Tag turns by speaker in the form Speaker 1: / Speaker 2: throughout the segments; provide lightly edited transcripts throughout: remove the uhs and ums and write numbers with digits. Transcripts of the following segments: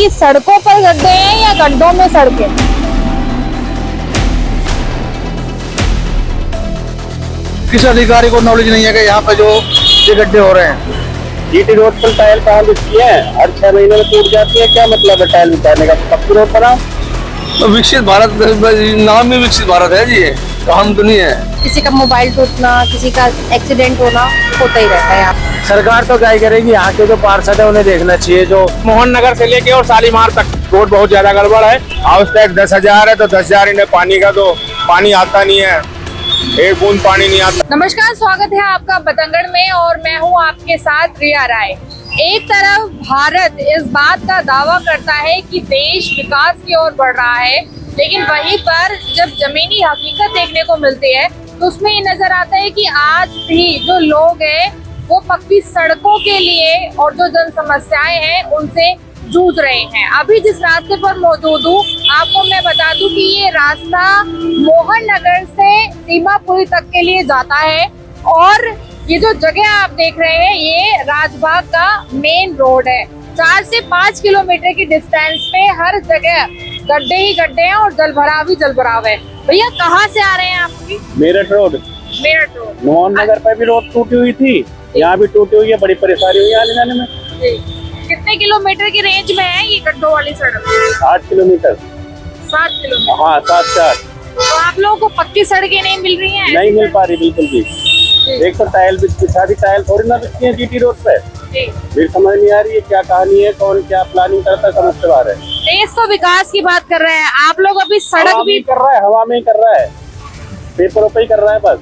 Speaker 1: कि सड़कों पर गड्ढे हैं या गड्ढों में सड़कें।
Speaker 2: किस अधिकारी को नॉलेज नहीं है कि यहाँ पे जो ये गड्ढे हो रहे हैं।
Speaker 3: जीटी रोड पर टाइल कहाँ बिकती है? हर 6 महीने में टूट जाती है। क्या मतलब है टाइल बिछाने का? पक्की रोड बनाओ।
Speaker 2: तो विकसित भारत, नाम ही विकसित भारत है जी, ये काम तो नहीं है।
Speaker 1: किसी का मोबाइल टूटना, किसी का एक्सीडेंट होना होता ही रहता है यहाँ।
Speaker 3: सरकार तो क्या करेगी? यहाँ के जो पार्षद है उन्हें देखना चाहिए। जो मोहन नगर से लेके और शालीमार तक रोड बहुत ज्यादा गड़बड़ है। हाउस टैक्स 10,000 है तो 10,000 इन्हें पानी का, तो पानी आता नहीं है, एक बूंद पानी नहीं आता।
Speaker 1: नमस्कार, स्वागत है आपका बतंगड़ में और मैं हूँ आपके साथ रिया राय। एक तरफ भारत इस बात का दावा करता है कि देश विकास की ओर बढ़ रहा है, लेकिन वहीं पर जब जमीनी हकीकत देखने को मिलती है तो उसमें ये नजर आता है कि आज भी जो लोग हैं वो पक्की सड़कों के लिए और जो जन समस्याएं हैं उनसे जूझ रहे हैं। अभी जिस रास्ते पर मौजूद हूँ आपको मैं बता दूं कि ये रास्ता मोहन नगर से सीमापुरी तक के लिए जाता है और ये जो जगह आप देख रहे हैं ये राजबाग का मेन रोड है। 4 से 5 किलोमीटर की डिस्टेंस पे हर जगह गड्ढे ही गड्ढे हैं और जलभराव ही जलभराव है। भैया कहाँ से आ रहे हैं आपकी?
Speaker 3: मेरठ रोड।
Speaker 1: मेरठ रोड।
Speaker 3: मोहन नगर पर भी रोड टूटी हुई थी, यहाँ भी टूटी हुई है। बड़ी परेशानी हुई आने जाने में।
Speaker 1: कितने किलोमीटर की रेंज में है ये गड्ढों वाली सड़क?
Speaker 3: 8 किलोमीटर।
Speaker 1: 7 किलोमीटर।
Speaker 3: हाँ 7-4।
Speaker 1: तो आप लोगों को पक्की सड़कें नहीं मिल रही हैं?
Speaker 3: नहीं मिल पा रही बिल्कुल भी। एक तो टाइल बिछा दी, टाइल थोड़ी ना बिकती है जीटी रोड पे। फिर समझ नहीं आ रही है क्या कहानी है, कौन क्या प्लानिंग करता है, समझ से बाहर है।
Speaker 1: देश तो विकास की बात कर रहे हैं, आप लोग अभी सड़क भी
Speaker 3: कर रहा है, हवा में ही कर रहा है, पेपरों पे ही कर रहा है बस।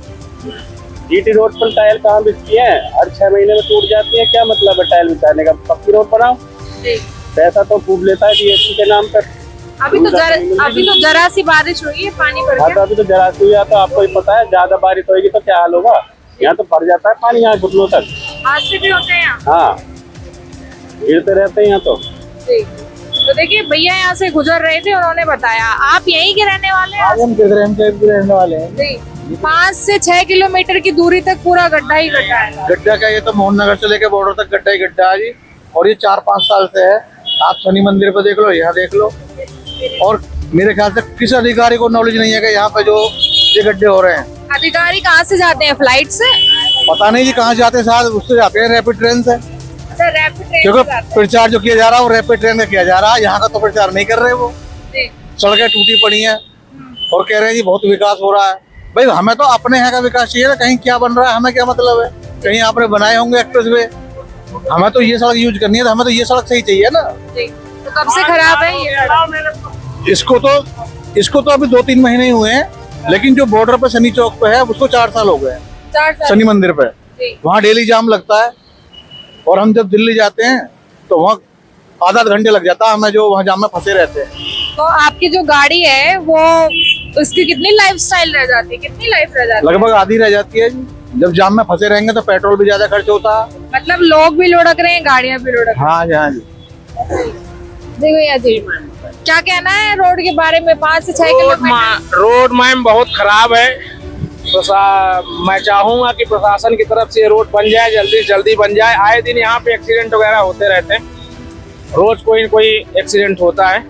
Speaker 3: जीटी रोड पर टाइल कहाँ बिकती है? हर 6 महीने में टूट जाती है। क्या मतलब है टाइल बिछाने का? पक्की रोड बनाओ। पैसा तो खूब लेता है जीएसटी के नाम पर।
Speaker 1: अभी तो जरा सी बारिश हुई है, पानी भर
Speaker 3: हाँ
Speaker 1: गया।
Speaker 3: तो अभी तो जरा सी हुआ, तो आपको ही पता है ज्यादा बारिश होगी तो क्या हाल होगा। यहाँ तो भर जाता है पानी, यहाँ घुटनों तक।
Speaker 1: हादसे भी होते हैं यहाँ।
Speaker 3: हाँ गिरते रहते हैं यहाँ तो।
Speaker 1: तो देखिए भैया यहाँ से गुजर रहे थे, उन्होंने बताया। आप यहीं के रहने वाले हैं?
Speaker 3: हम रहने वाले हैं।
Speaker 1: 5 से 6 किलोमीटर की दूरी तक पूरा गड्ढा ही गड्ढा है।
Speaker 2: गड्ढा का ये तो मोहन नगर से लेके बॉर्डर तक गड्ढा ही गड्ढा है जी, और ये 4-5 साल से है। आप शनि मंदिर पे देख लो, यहाँ देख लो। और मेरे ख्याल से किस अधिकारी को नॉलेज नहीं है कि यहाँ पे जो ये गड्ढे हो रहे हैं।
Speaker 1: अधिकारी कहाँ से जाते हैं? फ्लाइट से?
Speaker 2: पता नहीं जी कहाँ जाते हैं, शायद उससे जाते हैं रैपिड ट्रेन से।
Speaker 1: अच्छा, रैपिड ट्रेन
Speaker 2: क्योंकि
Speaker 1: से जाते हैं।
Speaker 2: प्रचार जो किया जा रहा है वो रैपिड ट्रेन का किया जा रहा है, यहाँ का तो प्रचार नहीं कर रहे वो। सड़कें टूटी पड़ी हैं और कह रहे हैं जी बहुत विकास हो रहा है। भाई हमें तो अपने यहाँ का विकास चाहिए ना, कहीं क्या बन रहा है हमें क्या मतलब है? कहीं आपने बनाए होंगे एक्सप्रेस वे, हमें तो ये सड़क यूज करनी है, तो हमें तो ये सड़क सही चाहिए ना।
Speaker 1: तो कब से खराब है ये?
Speaker 2: इसको तो अभी 2-3 महीने ही हुए हैं, लेकिन जो बॉर्डर पे शनि चौक पे है उसको 4 साल हो गए हैं।
Speaker 1: 4 साल।
Speaker 2: शनि मंदिर पे वहाँ डेली जाम लगता है, और हम जब दिल्ली जाते हैं तो वहाँ आधा घंटे लग जाता है हमें, जो वहाँ जाम में फंसे रहते हैं।
Speaker 1: तो आपकी जो गाड़ी है वो उसकी कितनी लाइफ स्टाइल रह जाती है? कितनी लाइफ रह जाती है?
Speaker 2: लगभग आधी रह जाती है जी। जब जाम में फंसे रहेंगे तो पेट्रोल भी ज्यादा खर्च होता है।
Speaker 1: मतलब लोग भी लुढ़क रहे हैं, गाड़ियां भी लुढ़क रही हैं।
Speaker 2: हाँ जी, हाँ जी।
Speaker 1: जी भैया जी, क्या कहना है रोड के बारे में? 5 से 6 किलोमीटर
Speaker 3: रोड मैम बहुत खराब है। मैं चाहूंगा कि प्रशासन की तरफ से रोड बन जाए, जल्दी से जल्दी बन जाए। आए दिन यहाँ पे एक्सीडेंट वगैरह होते रहते हैं, रोज कोई न कोई एक्सीडेंट होता है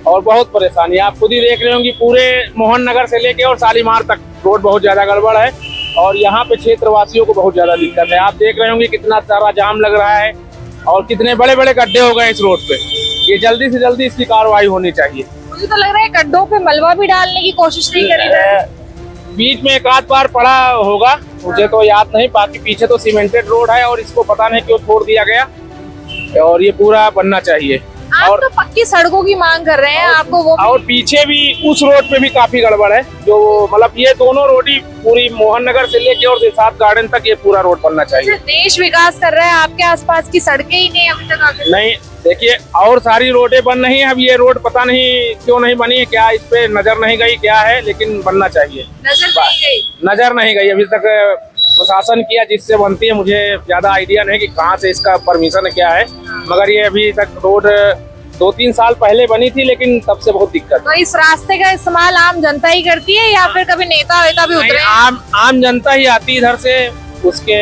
Speaker 3: और बहुत परेशानी। आप खुद ही देख रहे होंगे पूरे मोहन नगर से लेके और शालीमार तक रोड बहुत ज्यादा गड़बड़ है और यहाँ पे क्षेत्रवासियों को बहुत ज्यादा दिक्कत है। आप देख रहे होंगे कितना सारा जाम लग रहा है और कितने बड़े बड़े गड्ढे हो गए इस रोड पे। ये जल्दी से जल्दी इसकी कार्रवाई होनी चाहिए।
Speaker 1: मुझे तो लग रहा है गड्ढों पे मलबा भी डालने की कोशिश नहीं करी जा रही।
Speaker 3: बीच में एक आध बार पड़ा होगा, मुझे तो याद नहीं। बाकी पीछे तो सीमेंटेड रोड है और इसको पता नहीं क्यों छोड़ दिया गया, और ये पूरा बनना चाहिए।
Speaker 1: आप
Speaker 3: और
Speaker 1: तो पक्की सड़कों की मांग कर रहे हैं, आपको वो
Speaker 3: और पीछे भी उस रोड पे भी काफी गड़बड़ है। जो मतलब ये दोनों रोड ही पूरी मोहन नगर से लेके और दिलशाद गार्डन तक ये पूरा रोड बनना चाहिए।
Speaker 1: देश विकास कर रहा है, आपके आसपास की सड़कें ही नहीं अभी तक आगे।
Speaker 3: नहीं देखिए, और सारी रोडें बन रही हैं, अब ये रोड पता नहीं क्यों नहीं बनी है, क्या इस पे नजर नहीं गई क्या है, लेकिन बनना चाहिए। नजर नहीं गई अभी तक प्रशासन किया जिससे बनती है। मुझे ज्यादा आइडिया नहीं कि कहाँ से इसका परमिशन क्या है, मगर ये अभी तक रोड 2-3 साल पहले बनी थी, लेकिन तब से बहुत दिक्कत।
Speaker 1: तो इस रास्ते का इस्तेमाल आम जनता ही करती है या फिर कभी नेता वेता भी उतरे?
Speaker 3: आम जनता ही आती इधर से, उसके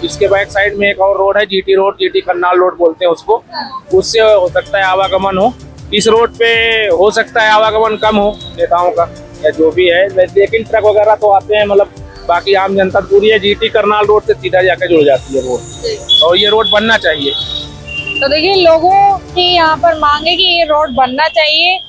Speaker 3: इसके बैक साइड में एक और रोड है, GT road, GT Karnal road बोलते हैं उसको, उससे हो सकता है आवागमन हो। इस रोड पे हो सकता है आवागमन कम हो नेताओं का या जो भी है, लेकिन ट्रक वगैरह तो आते हैं, मतलब बाकी आम जनता पूरी है। जीटी करनाल रोड से सीधा जाके जुड़ जाती है रोड, और ये रोड बनना चाहिए।
Speaker 1: तो देखिए, लोगों की यहाँ पर मांग है कि ये रोड बनना चाहिए।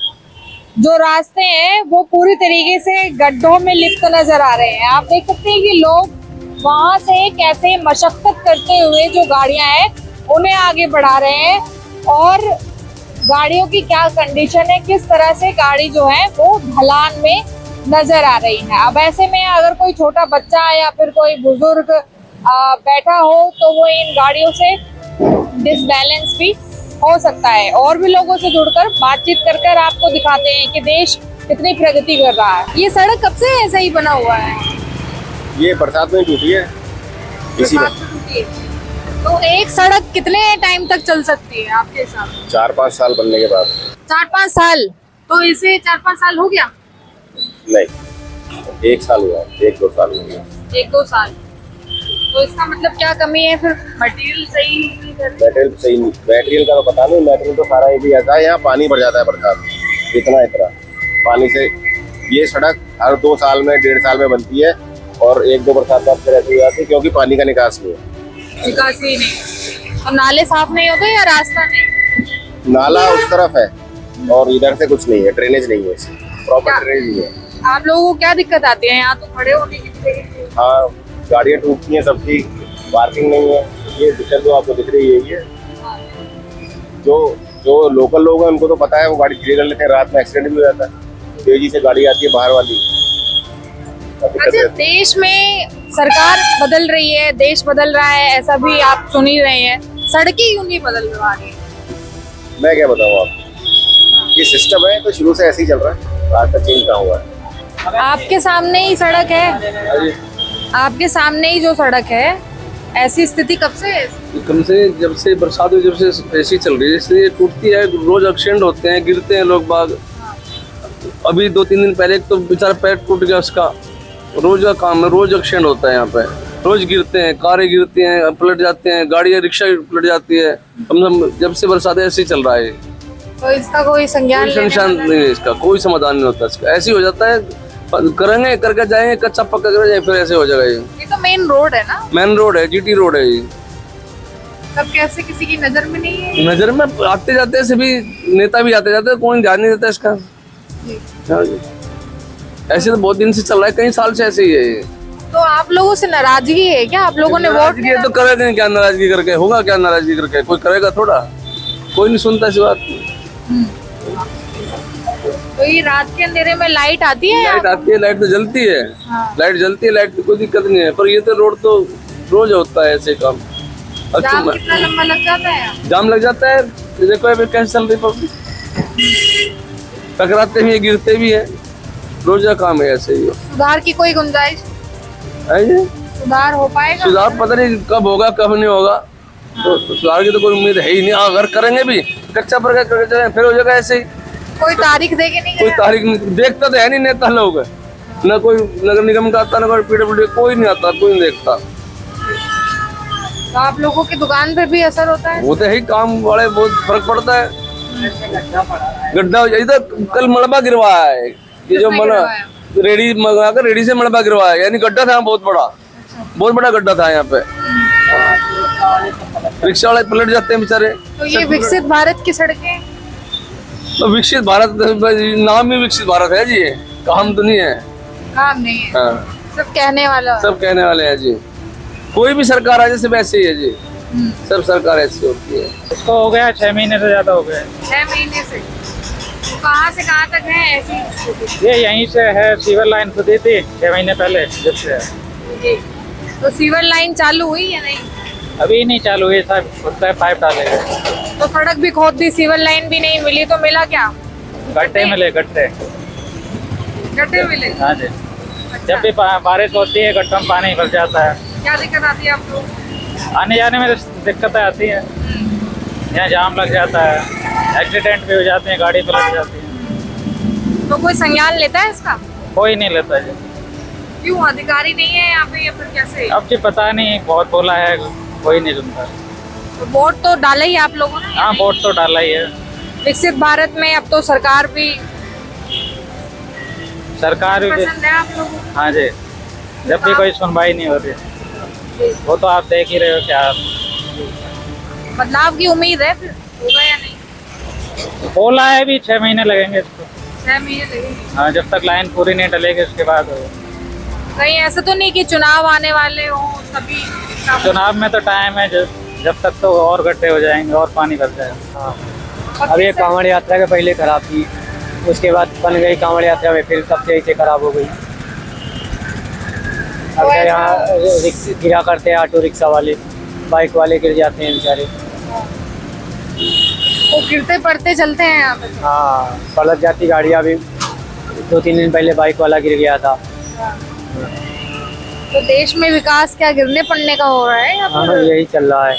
Speaker 1: जो रास्ते हैं वो पूरी तरीके से गड्ढों में लिप्त नजर आ रहे हैं। आप देख सकते हैं कि लोग वहां से कैसे मशक्कत करते हुए जो गाड़ियां हैं उन्हें आगे बढ़ा रहे हैं, और गाड़ियों की क्या कंडीशन है, किस तरह से गाड़ी जो है वो ढलान में नजर आ रही है। अब ऐसे में अगर कोई छोटा बच्चा या फिर कोई बुजुर्ग बैठा हो तो वो इन गाड़ियों से डिसबैलेंस भी हो सकता है। और भी लोगों से जुड़कर बातचीत कर आपको दिखाते हैं कि देश कितनी प्रगति कर रहा है। ये सड़क कब से ऐसा ही बना हुआ है?
Speaker 4: ये बरसात में टूटी है, इसी में।
Speaker 1: बरसात में टूटी है। तो एक सड़क कितने टाइम तक चल सकती है आपके हिसाब से?
Speaker 4: 4-5 साल बनने के बाद।
Speaker 1: 4-5 साल? तो इसे 4-5 साल हो गया?
Speaker 4: नहीं, 1 साल हुआ, 1-2 साल हो गया।
Speaker 1: 1-2 साल। तो इसका मतलब क्या कमी है फिर? मटेरियल सही नहीं कर रही?
Speaker 4: मटेरियल सही नहीं, मटेरियल का तो पता नहीं, मटेरियल तो सारा एक ही ऐसा है। यहाँ पानी भर जाता है बरसात में, इतना पानी से। ये सड़क हर 2 साल में, 1.5 साल में बनती है, और 1-2 बरसात बाद फिर ऐसे हो जाती है, क्योंकि पानी का निकास नहीं है।
Speaker 1: निकास ही नहीं। और नाले साफ नहीं होते या रास्ता नहीं?
Speaker 4: नाला उस तरफ है और इधर से कुछ नहीं है, ड्रेनेज नहीं है, प्रॉपर ड्रेनेज नहीं है।
Speaker 1: आप लोगों को क्या दिक्कत आती है यहाँ तो खड़े होने की?
Speaker 4: हाँ, गाड़ियाँ टूटती हैं सबकी, पार्किंग नहीं है। ये दिक्कत जो आपको दिख रही है, ये जो लोकल लोग हैं उनको तो पता है, वो गाड़ी धीरे कर लेते हैं, रात में एक्सीडेंट भी हो जाता है, तेजी से गाड़ी आती है बाहर वाली।
Speaker 1: अच्छा, देश में सरकार बदल रही है, देश बदल रहा है, ऐसा भी आप सुन ही रहे हैं, सड़कें क्यों नहीं बदल रही?
Speaker 4: मैं क्या बताऊँ आपको, ये सिस्टम है तो शुरू से ऐसे ही चल रहा है, आज तक चेंज कहाँ हुआ है।
Speaker 1: आपके सामने ही सड़क है, आपके सामने ही जो सड़क है, ऐसी स्थिति कब से है?
Speaker 5: कम से जब से बरसात हुई, जब से ऐसी चल रही है, इसलिए टूटती है, रोज एक्सीडेंट होते हैं, गिरते हैं लोग बाग। अभी 2-3 दिन पहले तो बेचारा पैर टूट गया उसका। रोज का काम है, रोज एक्सीडेंट होता है यहाँ पे, रोज गिरते हैं, कारें गिरती हैं, पलट जाते हैं, गाड़ियाँ, रिक्शा पलट जाती है। कम से कम जब से बरसात है ऐसे ही चल रहा है।
Speaker 1: तो इसका कोई संज्ञान
Speaker 5: नहीं है, इसका कोई समाधान नहीं होता इसका। ऐसे ही हो जाता है, करेंगे, करके जाएंगे, कच्चा पक्का कर जाए, फिर ऐसे हो जाएगा।
Speaker 1: ये तो मेन रोड है ना?
Speaker 5: मेन रोड है, जीटी रोड है ये।
Speaker 1: तब कैसे किसी की नजर में नहीं है?
Speaker 5: नजर में आते जाते सभी नेता भी आते जाते, कोई ध्यान नहीं देता इसका। ऐसे तो बहुत दिन से चल रहा है, कई साल से ऐसे ही है ये।
Speaker 1: तो आप लोगों से नाराजगी है क्या? आप लोगों ने वोट
Speaker 5: दिया तो करेंगे क्या? नाराजगी करके होगा क्या? नाराजगी करके कोई करेगा थोड़ा? कोई नहीं सुनता इस बात।
Speaker 1: तो ये रात के अंधेरे में लाइट आती है?
Speaker 5: लाइट आती है, लाइट तो जलती है। लाइट जलती है, लाइट की कोई दिक्कत नहीं है, पर ये तो रोड तो रोज होता है ऐसे काम।
Speaker 1: जाम कितना लंबा लग जाता है?
Speaker 5: जाम लग जाता है, देखो अभी कैसे चल रही पब्लिक, टकराते भी है, गिरते भी है, रोज का काम है ऐसे ही।
Speaker 1: सुधार की कोई गुंजाइश
Speaker 5: है ये?
Speaker 1: सुधार हो पाएगा?
Speaker 5: सुधार पता नहीं कब होगा कब नहीं होगा, तो सुधार की तो कोई उम्मीद है ही नहीं। अगर करेंगे भी कच्चा पर फिर हो जाएगा ऐसे ही।
Speaker 1: कोई तारीख देके नहीं?
Speaker 5: कोई तारीख नहीं देखता तो है नहीं नेता लोग, न कोई नगर निगम का आता, न कोई PWD, कोई नहीं आता, कोई नहीं देखता।
Speaker 1: तो आप लोगों की दुकान पे भी असर होता है?
Speaker 5: वो तो है, काम वाले बहुत फर्क पड़ता है। गड्ढा इधर कल मलबा गिरवाया है, ये जो रेडी मंगा कर रेडी से मलबा गिरवाया, यानी गड्ढा था बहुत बड़ा, बहुत बड़ा गड्ढा था यहाँ पे। रिक्शा वाले पलट जाते हैं बेचारे।
Speaker 1: तो ये विकसित भारत की सड़कें?
Speaker 5: तो विकसित भारत नाम ही विकसित भारत है जी, काम तो नहीं है,
Speaker 1: काम नहीं है।
Speaker 5: हाँ।
Speaker 1: सब कहने वाला,
Speaker 5: सब कहने वाले हैं जी। कोई भी सरकार आ जाए सब ऐसे ही है जी, सब सरकार ऐसी होती है।
Speaker 3: इसको हो गया 6 महीने से ज्यादा हो गया।
Speaker 1: 6 महीने से? तो कहाँ से कहाँ तक है ऐसी?
Speaker 3: ये यहीं से है, सीवर लाइन खुदी थी 6 महीने पहले जब से।
Speaker 1: जी। तो सीवर लाइन चालू हुई या नहीं?
Speaker 3: अभी नहीं चालू हुई, सब पाइप डालेगा।
Speaker 1: तो सड़क भी खोद दी, सीवर लाइन भी नहीं मिली, तो मिला क्या?
Speaker 3: गड्ढे मिले, गड्ढे
Speaker 1: मिले।
Speaker 3: हाँ जी। जब भी बारिश होती है गड्ढों में पानी भर जाता है।
Speaker 1: क्या दिक्कत आती है आपको?
Speaker 3: आने जाने में दिक्कतें आती हैं, यहाँ जाम लग जाता है, एक्सीडेंट भी हो जाते हैं, गाड़ी पलट जाती है।
Speaker 1: तो कोई संज्ञान लेता है इसका?
Speaker 3: कोई नहीं लेता जी।
Speaker 1: क्यों अधिकारी नहीं है यहाँ पे या फिर कैसे?
Speaker 6: अब जी पता नहीं, बहुत बोला है कोई नहीं सुनता।
Speaker 1: वोट तो डाला ही आप लोगों ने?
Speaker 6: हाँ वोट तो डाला ही है।
Speaker 1: विकसित भारत में अब तो सरकार भी पसंद है आप लोगों को?
Speaker 6: हाँ जी, जब भी कोई सुनवाई नहीं हो रही, वो तो आप देख ही रहे हो क्या।
Speaker 1: बदलाव की उम्मीद है फिर होगा या नहीं?
Speaker 6: बोला है भी 6 महीने लगेंगे इसको।
Speaker 1: 6 महीने लगेंगे?
Speaker 6: हाँ, जब तक लाइन पूरी नहीं डलेगी उसके बाद होगा।
Speaker 1: कहीं ऐसा तो नहीं कि चुनाव आने वाले हो तभी?
Speaker 6: चुनाव में तो टाइम है, जब तक तो और गड्ढे हो जाएंगे और पानी भर जाएगा।
Speaker 7: हाँ, अब ये कांवड़ यात्रा के पहले खराब थी, उसके बाद बन गई कांवड़ यात्रा में, फिर तब से इसे खराब हो गई। अब
Speaker 1: तो
Speaker 7: यहाँ गिरा करते हैं ऑटो रिक्शा वाले, बाइक वाले गिर जाते हैं बेचारे।
Speaker 1: वो गिरते पड़ते चलते हैं यहाँ पे?
Speaker 7: हाँ, पलट जाती गाड़ियाँ भी। 2-3 दिन पहले बाइक वाला गिर गया था।
Speaker 1: तो देश में विकास क्या गिरने पड़ने का हो रहा है या
Speaker 7: हाँ,
Speaker 1: फिर
Speaker 7: यही चल रहा है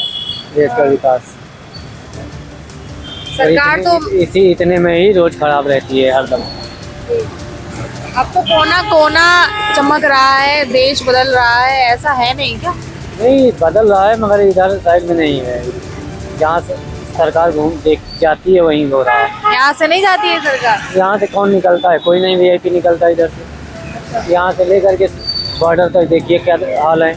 Speaker 7: देश का विकास।
Speaker 1: सरकार तो
Speaker 7: इतने में ही रोज खराब रहती है हरदम।
Speaker 1: अब तो कोना कोना चमक रहा है, देश बदल रहा है, ऐसा है नहीं क्या?
Speaker 7: नहीं बदल रहा है, मगर इधर साइड में नहीं है। जहाँ से सरकार घूम देख जाती है वहीं हो रहा है।
Speaker 1: यहाँ से नहीं जाती है सरकार?
Speaker 7: यहाँ से कौन निकलता है? कोई नहीं, वीआईपी निकलता है इधर से। यहाँ से लेकर के बॉर्डर तक देखिए क्या हाल है।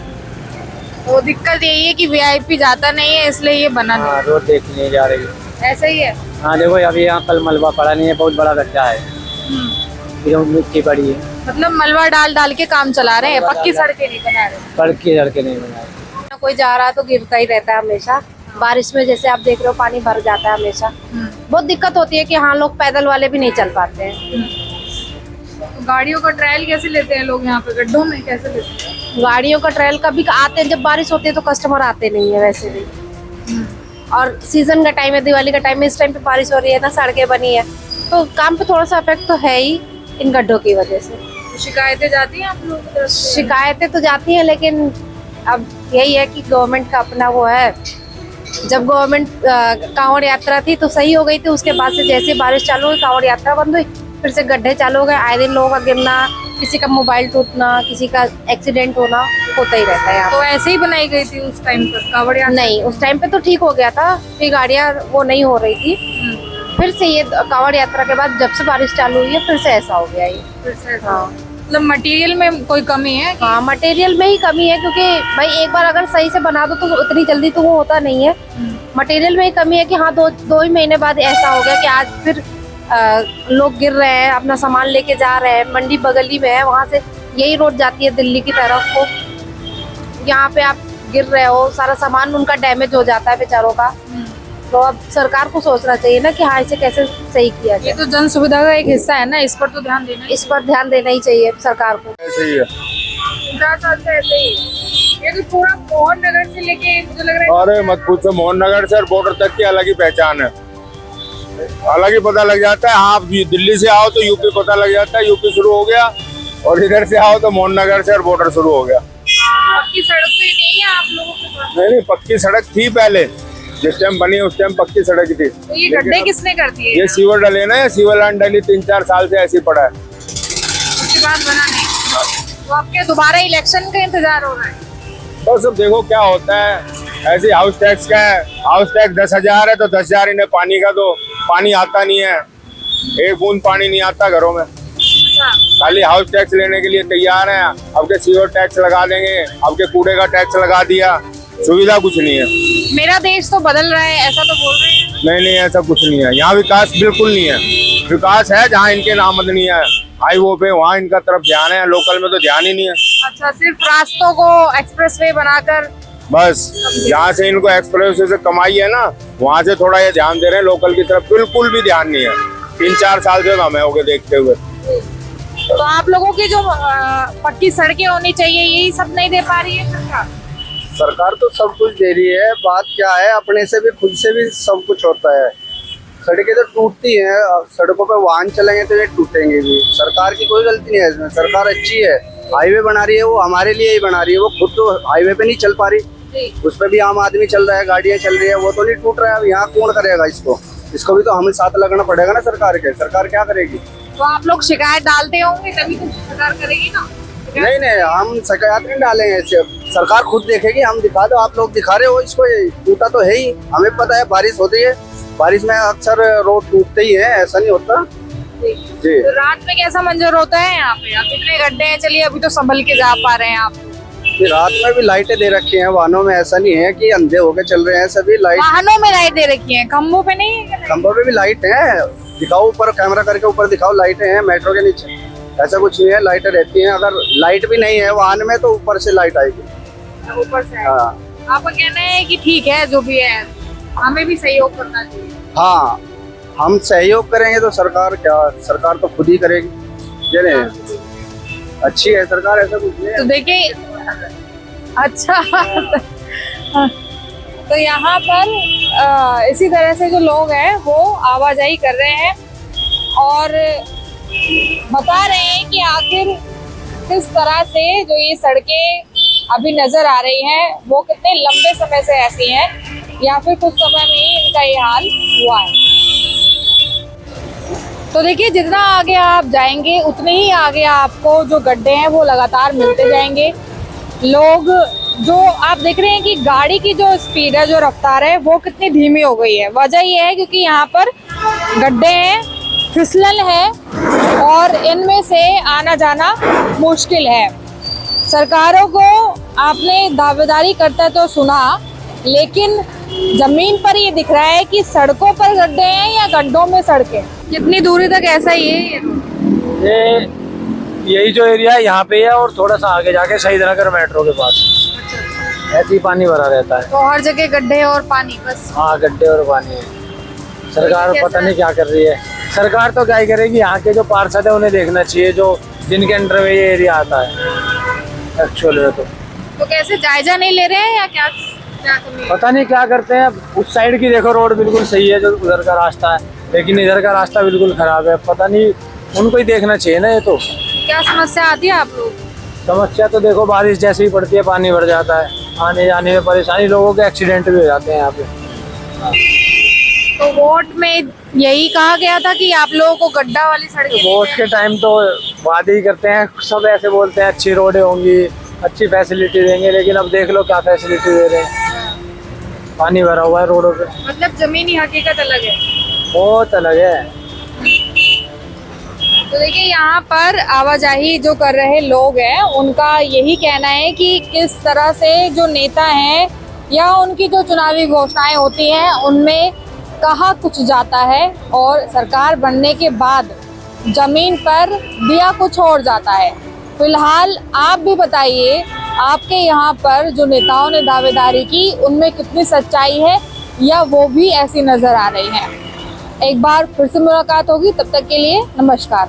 Speaker 1: वो दिक्कत यही है कि वीआईपी जाता नहीं है, इसलिए ये बना
Speaker 7: हाँ, रोड देखने जा रही है।
Speaker 1: नहीं। ऐसा ही है?
Speaker 7: हाँ देखो, अभी यहाँ कल मलबा पड़ा नहीं है, बहुत बड़ा गड्ढा है, मिट्टी पड़ी है।
Speaker 1: मतलब मलबा डाल डाल के काम चला रहे हैं, पक्की सड़कें नहीं बना रहे।
Speaker 7: सड़क की सड़कें नहीं बनाई।
Speaker 8: कोई जा रहा है तो गिरता ही रहता है हमेशा। बारिश में जैसे आप देख रहे हो पानी भर जाता है हमेशा। बहुत दिक्कत होती है कि हाँ, लोग पैदल वाले भी नहीं चल पाते हैं।
Speaker 1: तो गाड़ियों का ट्रायल कैसे लेते हैं लोग यहाँ पे, गड्ढों में कैसे लेते हैं?
Speaker 8: गाड़ियों का ट्रायल कभी आते हैं, जब बारिश होती है तो कस्टमर आते नहीं है वैसे भी। और सीजन का टाइम है, दिवाली का टाइम है, इस टाइम पे बारिश हो रही है ना, सड़कें बनी है, तो काम पे थोड़ा सा इफेक्ट तो है ही इन गड्ढों की वजह से।
Speaker 1: तो शिकायतें जाती हैं आप लोगों की तरफ से?
Speaker 8: शिकायतें तो जाती हैं, लेकिन अब यही है कि गवर्नमेंट का अपना वो है। जब गवर्नमेंट कांवड़ यात्रा थी तो सही हो गई थी, उसके बाद से जैसे बारिश चालू हुई कांवड़ यात्रा बंद हुई, फिर से गड्ढे चालू हो गए। आए दिन लोगों का गिरना, किसी का मोबाइल टूटना, किसी का एक्सीडेंट होना होता ही रहता है यहाँ
Speaker 1: तो ऐसे ही बनाई गई थी उस टाइम पर कांवड़ यात्रा?
Speaker 8: नहीं, उस टाइम पे तो ठीक हो गया था, फिर गाड़ियाँ वो नहीं हो रही थी। फिर से ये कांवड़ यात्रा के बाद जब से बारिश चालू हुई है फिर से ऐसा हो गया ये।
Speaker 1: फिर से
Speaker 8: हाँ,
Speaker 1: मतलब मटेरियल में कोई कमी है?
Speaker 8: हाँ, मटेरियल में ही कमी है, क्योंकि भाई एक बार अगर सही से बना दो तो इतनी जल्दी तो वो होता नहीं है। मटेरियल में ही कमी है कि हाँ, दो ही महीने बाद ऐसा हो गया कि आज फिर लोग गिर रहे हैं, अपना सामान लेके जा रहे हैं। मंडी बगली में है, वहाँ से यही रोड जाती है दिल्ली की तरफ को। यहाँ पे आप गिर रहे हो, सारा सामान उनका डैमेज हो जाता है बेचारों का। तो अब सरकार को सोचना चाहिए ना कि हाँ, इसे कैसे सही किया
Speaker 1: ये
Speaker 8: जाए।
Speaker 1: तो जन सुविधा का एक हिस्सा है ना, इस पर तो ध्यान देना
Speaker 8: इस पर ध्यान देना ही चाहिए सरकार को।
Speaker 4: ऐसे ही है।
Speaker 1: 50 साल से ऐसे ही। ये तो पूरा मोहन नगर से लेके मुझे लग रहा है
Speaker 4: अरे मत पूछो, मोहन नगर से बॉर्डर तक की अलग ही पहचान है, अलग ही पता लग जाता है। हाँ, दिल्ली से आओ तो यूपी पता लग जाता है, यूपी शुरू हो गया, और इधर से आओ तो मोहन नगर से और बॉर्डर शुरू हो गया।
Speaker 1: पक्की सड़क तो ये नहीं है आप लोगों के पास?
Speaker 4: नहीं, पक्की सड़क थी पहले, जिस टाइम बनी उस टाइम पक्की सड़क थी।
Speaker 1: तो ये गड्ढे किसने कर दिए?
Speaker 4: ये सीवर डले ना, सीवर लाइन डली 3-4 साल से ऐसे ही पड़ा है।
Speaker 1: उसके बाद बना नहीं। तो आपके दोबारा इलेक्शन का इंतजार हो रहा है?
Speaker 4: बस अब देखो क्या होता है। ऐसे हाउस टैक्स का है, हाउस टैक्स 10,000 है तो 10,000 इन्हें पानी का दो, पानी आता नहीं है, एक बूंद पानी नहीं आता घरों में। खाली हाउस टैक्स लेने के लिए तैयार हैं। अब के सीवर टैक्स लगा देंगे, अब के कूड़े का टैक्स लगा दिया, सुविधा कुछ नहीं है।
Speaker 1: मेरा देश तो बदल रहा है ऐसा तो बोल रहे हैं?
Speaker 4: नहीं, ऐसा कुछ नहीं है। यहाँ विकास बिल्कुल नहीं है। विकास है जहाँ इनके नामदनी है, हाईवे पे, वहाँ इनका तरफ ध्यान है, लोकल में तो ध्यान ही नहीं है।
Speaker 1: अच्छा, सिर्फ रास्तों को एक्सप्रेसवे बनाकर
Speaker 4: बस जहाँ से इनको एक्सप्रेस से कमाई है ना, वहाँ से थोड़ा ये ध्यान दे रहे हैं, लोकल की तरफ बिल्कुल भी ध्यान नहीं है। 3-4 साल से हमें हो गए देखते हुए।
Speaker 1: तो आप लोगों की जो पक्की सड़कें होनी चाहिए यही सब नहीं दे पा रही है सरकार?
Speaker 9: सरकार तो सब कुछ दे रही है, बात क्या है, अपने से भी खुद से भी सब कुछ होता है। सड़कें तो टूटती हैं, सड़कों पे वाहन चलेंगे तो ये टूटेंगे भी। सरकार की कोई गलती नहीं है इसमें, सरकार अच्छी है। हाईवे बना रही है, वो हमारे लिए ही बना रही है, वो खुद तो हाईवे पे नहीं चल पा रही, उस पर भी आम आदमी चल रहा है, गाड़ियाँ चल रही है, वो तो नहीं टूट रहा है। अब यहाँ कौन करेगा इसको भी तो हमें साथ लगना पड़ेगा ना सरकार के। सरकार क्या करेगी?
Speaker 1: तो आप लोग शिकायत डालते होंगे तभी तो सरकार करेगी ना। क्या?
Speaker 9: नहीं हम शिकायत नहीं डालेंगे ऐसे, सरकार खुद देखेगी। हम दिखा दो, आप लोग दिखा रहे हो इसको, ये टूटा तो है ही, हमें पता है। बारिश होती है, बारिश में अक्सर रोड टूटते ही है, ऐसा नहीं होता जी।
Speaker 1: तो रात में कैसा मंजर होता है यहाँ पे? अब इतने गड्ढे हैं, चलिए अभी तो संभल के जा पा रहे हैं आप।
Speaker 9: फिर रात में भी लाइटें दे रखी हैं वाहनों में, ऐसा नहीं है कि अंधे होके चल रहे हैं सभी। लाइट
Speaker 1: वाहनों में लाइट दे रखी है, खम्भों पे नहीं है?
Speaker 9: खंभों पे भी लाइट है, दिखाओ ऊपर, कैमरा करके ऊपर दिखाओ, लाइटें हैं मेट्रो के नीचे। ऐसा कुछ नहीं है, लाइटें रहती हैं। अगर लाइट भी नहीं है वाहन में तो ऊपर से लाइट आएगी।
Speaker 1: ऊपर से
Speaker 9: हाँ
Speaker 1: आपका कहना है कि ठीक है जो भी है, हमें भी सहयोग करना चाहिए।
Speaker 9: हाँ, हम सहयोग करेंगे तो सरकार क्या, सरकार तो खुद ही करेगी। ये नहीं अच्छी है सरकार, ऐसा कुछ नहीं है।
Speaker 1: तो देखिए, अच्छा तो यहाँ पर इसी तरह से जो लोग हैं वो आवाजाही कर रहे हैं और बता रहे हैं कि आखिर किस तरह से जो ये सड़कें अभी नजर आ रही हैं वो कितने लंबे समय से ऐसी हैं या फिर कुछ समय में ही इनका ये हाल हुआ है। तो देखिए, जितना आगे आप जाएंगे उतने ही आगे आपको जो गड्ढे हैं वो लगातार मिलते जाएंगे। लोग जो आप देख रहे हैं कि गाड़ी की जो स्पीड है, जो रफ्तार है, वो कितनी धीमी हो गई है। वजह ये है क्योंकि यहाँ पर गड्ढे हैं, फिसलन है और इनमें से आना जाना मुश्किल है। सरकारों को आपने दावेदारी करता तो सुना, लेकिन जमीन पर ये दिख रहा है कि सड़कों पर गड्ढे हैं या गड्ढों में सड़कें। कितनी दूरी तक ऐसा ही है?
Speaker 7: ये यही जो एरिया है यहाँ पे है और थोड़ा सा आगे जाके शहीद नगर मेट्रो के पास ऐसे ही पानी भरा रहता है।
Speaker 1: तो हर जगह गड्ढे और पानी बस?
Speaker 7: हाँ, गड्ढे और पानी है। सरकार पता नहीं क्या कर रही है। सरकार तो क्या ही करेगी, यहाँ के जो पार्षद है उन्हें देखना चाहिए, जो जिनके अंडर में ये एरिया आता है एक्चुअल में।
Speaker 1: तो कैसे जायजा नहीं ले रहे हैं या क्या कमी है?
Speaker 7: पता नहीं क्या करते हैं। उस साइड की देखो रोड बिल्कुल सही है, जो उधर का रास्ता है, लेकिन इधर का रास्ता बिल्कुल खराब है। पता नहीं, उनको ही देखना चाहिए ना। ये तो
Speaker 1: क्या समस्या आती है आप लोग?
Speaker 7: समस्या तो देखो, बारिश जैसे ही पड़ती है पानी भर जाता है, आने जाने में परेशानी, लोगों के एक्सीडेंट भी हो जाते हैं यहाँ पे।
Speaker 1: तो वोट में यही कहा गया था कि आप लोगों को गड्ढा वाली सड़कें
Speaker 7: वोट के टाइम तो वादे ही करते हैं, सब ऐसे बोलते हैं अच्छी रोडें होंगी, अच्छी फैसिलिटी देंगे, लेकिन अब देख लो क्या फैसिलिटी दे रहे हैं। पानी भरा हुआ है रोडों पे।
Speaker 1: मतलब जमीनी हकीकत अलग है,
Speaker 7: बहुत अलग है।
Speaker 1: तो देखिए, यहाँ पर आवाजाही जो कर रहे लोग हैं उनका यही कहना है कि किस तरह से जो नेता हैं या उनकी जो चुनावी घोषणाएं होती हैं उनमें कहा कुछ जाता है और सरकार बनने के बाद जमीन पर दिया कुछ और जाता है। फिलहाल आप भी बताइए, आपके यहाँ पर जो नेताओं ने दावेदारी की उनमें कितनी सच्चाई है या वो भी ऐसी नजर आ रही है। एक बार फिर से मुलाकात होगी, तब तक के लिए नमस्कार।